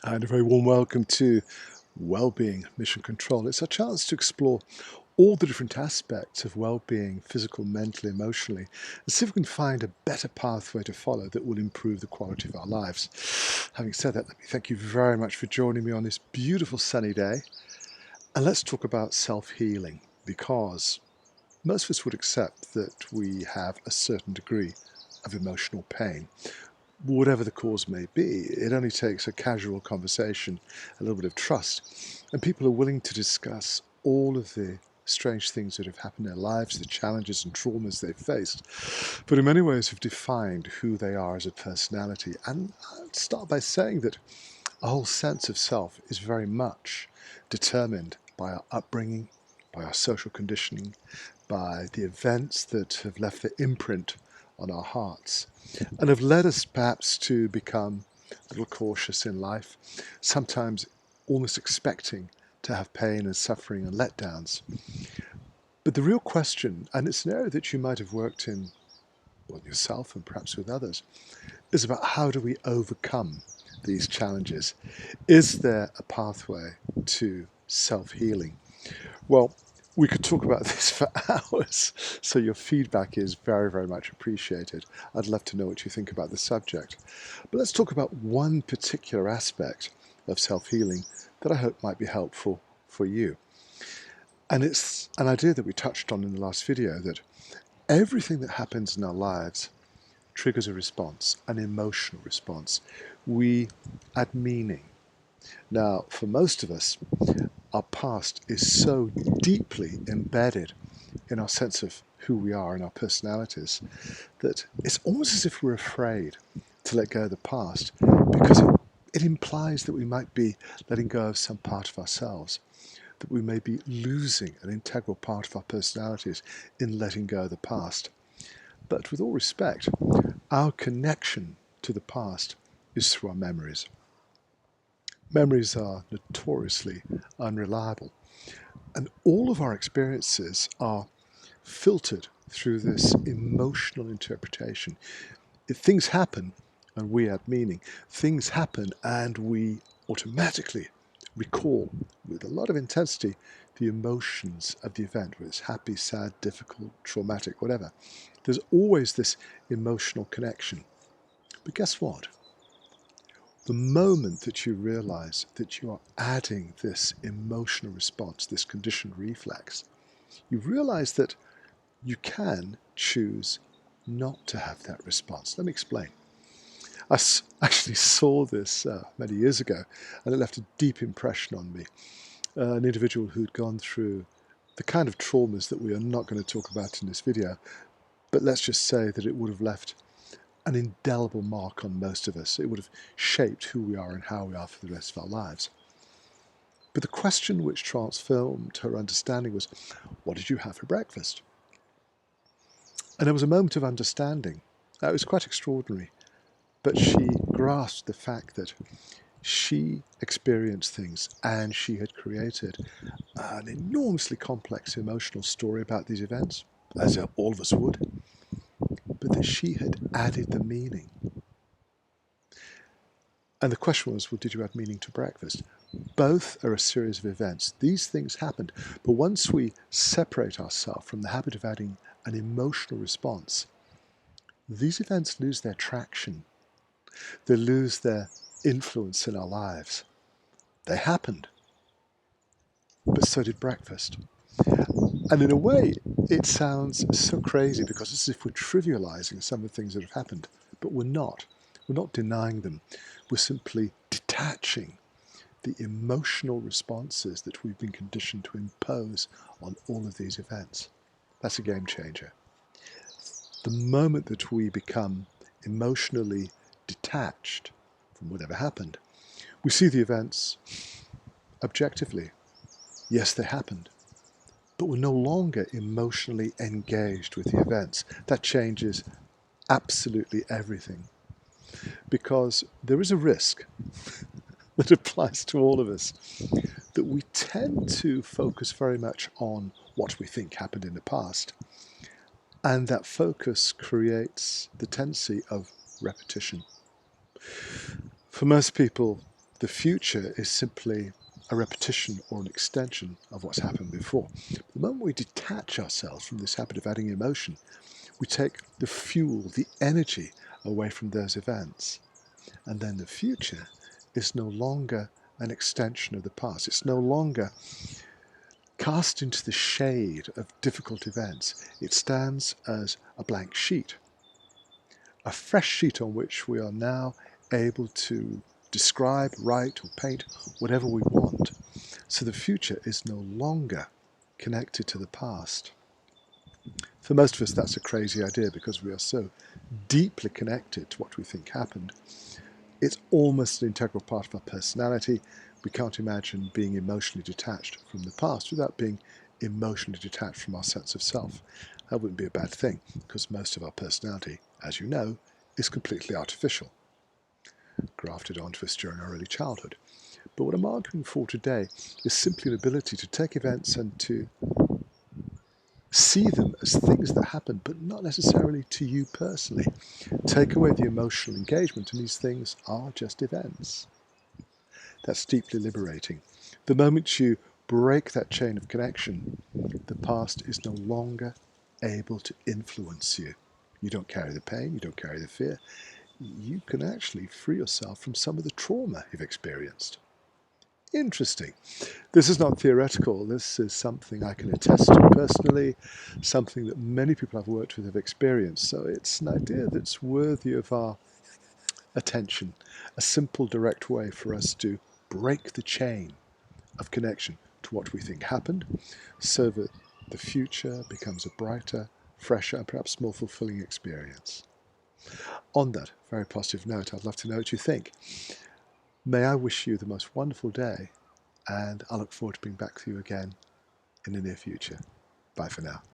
And a very warm welcome to Wellbeing Mission Control. It's a chance to explore all the different aspects of well-being, physical, mentally, emotionally, and see if we can find a better pathway to follow that will improve the quality of our lives. Having said that, let me thank you very much for joining me on this beautiful sunny day. And let's talk about self-healing, because most of us would accept that we have a certain degree of emotional pain. Whatever the cause may be, it only takes a casual conversation, a little bit of trust, and people are willing to discuss all of the strange things that have happened in their lives, the challenges and traumas they've faced, but in many ways have defined who they are as a personality. And I'd start by saying that a whole sense of self is very much determined by our upbringing, by our social conditioning, by the events that have left their imprint on our hearts and have led us perhaps to become a little cautious in life, sometimes almost expecting to have pain and suffering and letdowns. But the real question, and it's an area that you might have worked in, well, yourself and perhaps with others, is about how do we overcome these challenges? Is there a pathway to self-healing? Well, we could talk about this for hours, so your feedback is very, very much appreciated. I'd love to know what you think about the subject. But let's talk about one particular aspect of self-healing that I hope might be helpful for you. And it's an idea that we touched on in the last video, that everything that happens in our lives triggers a response, an emotional response. We add meaning. Now, for most of us, our past is so deeply embedded in our sense of who we are and our personalities that it's almost as if we're afraid to let go of the past, because it implies that we might be letting go of some part of ourselves, that we may be losing an integral part of our personalities in letting go of the past. But with all respect, our connection to the past is through our memories. Memories are notoriously unreliable, and all of our experiences are filtered through this emotional interpretation. If things happen and we add meaning, things happen and we automatically recall with a lot of intensity the emotions of the event, whether it's happy, sad, difficult, traumatic, whatever. There's always this emotional connection. But guess what? The moment that you realize that you are adding this emotional response, this conditioned reflex, you realize that you can choose not to have that response. Let me explain. Actually saw this many years ago, and it left a deep impression on me. An individual who'd gone through the kind of traumas that we are not going to talk about in this video, but let's just say that it would have left an indelible mark on most of us. It would have shaped who we are and how we are for the rest of our lives. But the question which transformed her understanding was, what did you have for breakfast? And there was a moment of understanding. It was quite extraordinary. But she grasped the fact that she experienced things and she had created an enormously complex emotional story about these events, as all of us would, but that she had added the meaning. And the question was, well, did you add meaning to breakfast? Both are a series of events. These things happened, but once we separate ourselves from the habit of adding an emotional response, these events lose their traction. They lose their influence in our lives. They happened, but so did breakfast. And in a way, it sounds so crazy because it's as if we're trivializing some of the things that have happened, but we're not. We're not denying them. We're simply detaching the emotional responses that we've been conditioned to impose on all of these events. That's a game changer. The moment that we become emotionally detached from whatever happened, we see the events objectively. Yes, they happened, but we're no longer emotionally engaged with the events. That changes absolutely everything, because there is a risk that applies to all of us, that we tend to focus very much on what we think happened in the past, and that focus creates the tendency of repetition. For most people, The future is simply a repetition or an extension of what's happened before. The moment we detach ourselves from this habit of adding emotion, we take the fuel, the energy away from those events. And then the future is no longer an extension of the past. It's no longer cast into the shade of difficult events. It stands as a blank sheet, a fresh sheet on which we are now able to describe, write, or paint whatever we want. So the future is no longer connected to the past. For most of us, that's a crazy idea because we are so deeply connected to what we think happened. It's almost an integral part of our personality. We can't imagine being emotionally detached from the past without being emotionally detached from our sense of self. That wouldn't be a bad thing because most of our personality, as you know, is completely artificial, grafted onto us during our early childhood. But what I'm arguing for today is simply an ability to take events and to see them as things that happen, but not necessarily to you personally. Take away the emotional engagement, and these things are just events. That's deeply liberating. The moment you break that chain of connection, the past is no longer able to influence you. You don't carry the pain, you don't carry the fear. You can actually free yourself from some of the trauma you've experienced. Interesting. This is not theoretical. This is something I can attest to personally, something that many people I've worked with have experienced. So it's an idea that's worthy of our attention, a simple, direct way for us to break the chain of connection to what we think happened so that the future becomes a brighter, fresher, and perhaps more fulfilling experience. On that very positive note, I'd love to know what you think. May I wish you the most wonderful day, and I look forward to being back with you again in the near future. Bye for now.